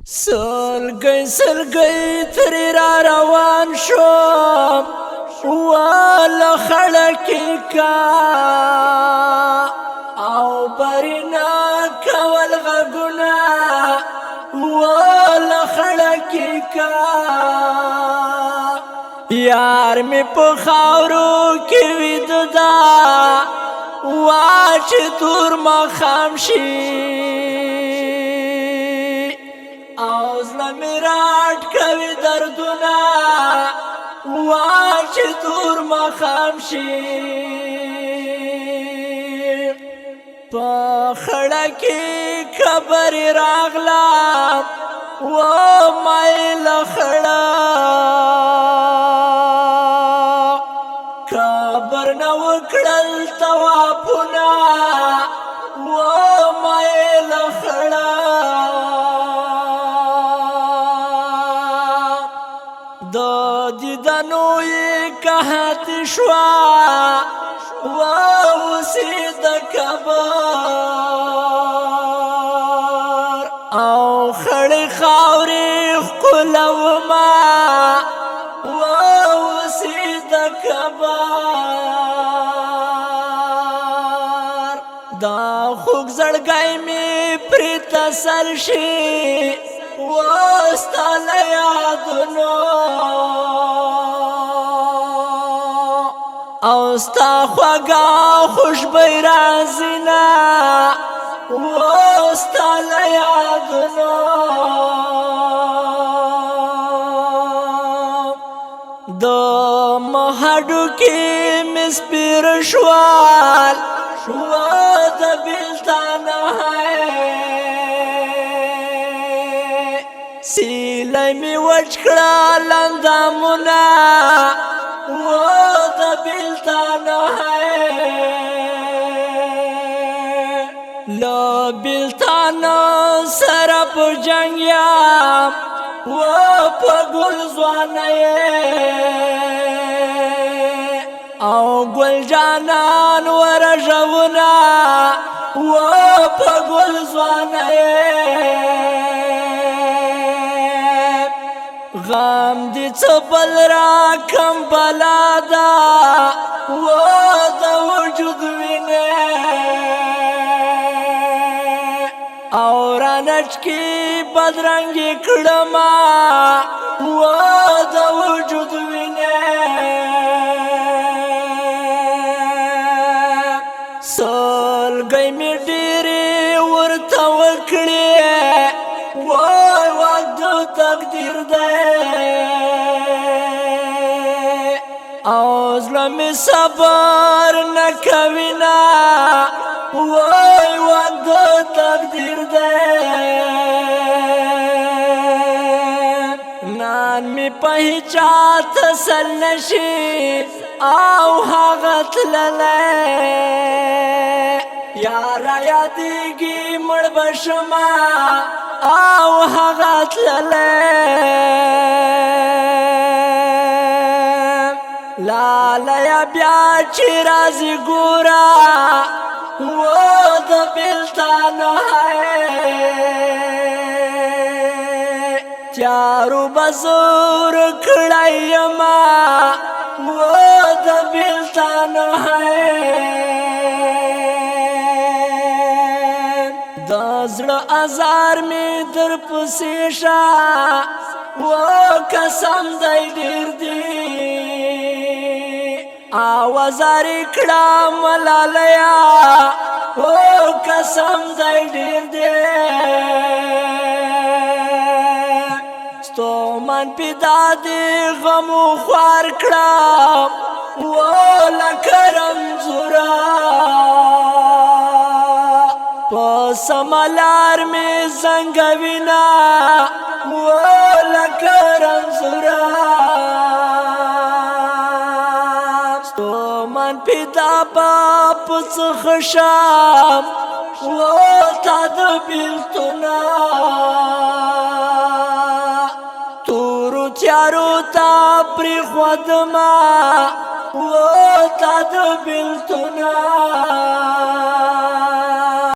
سلګي ترې را روان شوم واله خړکې کا او برنا کول غږونه واله خړکې کا یار مې په خاورو کې وید دا واچ تور مخام شي او زړه مې راټ کوي دردونه واچ تور مخام شي په خړه کې خبرې راغلم و مایل خړه خبر نه وکړل توافونه و مایل خړه د دیدنو یې قحط شوه واوسې د کبر او خړې خاورې ښکلومه واوسې د کبر دا خوږ زړګی مې پرې تسل شي وستا له یادونو او ستا خوږه خوشبوی راځينه وستا له یادونو د مهډوکې مې سپېر شول د بېلتانه سیلی می وچ کړه لندامونه و د بېلتانه له بېلتانه سره په جنګ یم و په ګل ځوانه او ګل جانان ورژونه و په ګل ځوانه غم دې څه بل را کم بلا ده و د وجود وینې او رانچکي بدرنګې کړمه و د وجود وینې سلګۍ مې ډېرې ورته وکړې وای وخت د تقدیر دی او زړه مې صبر نه کوي نه وای وخت د تقدیر دی نن مې په هیچا تسل نشي او هغه تللی یاره یادېږي مړ به شمه او هغه تللی لالیه بیا چې راځي ګوره و د بېلتانه تیارو به زور کړی یمه و د بېلتانه د زړه ازار مې در پسې شه و قسم دی ډېر دی آوازار کړه ملالیا و قسم دی ډېر دی ستومن پیدا دی غمو خوار کړه و لکه رمزوره په سملار مې زنګوینه و لکه رمزوره ستومن پیدا به په څه خشم و تا د بېلتونه تورو تیارو ته پرېښودمه و تا د بېلتونه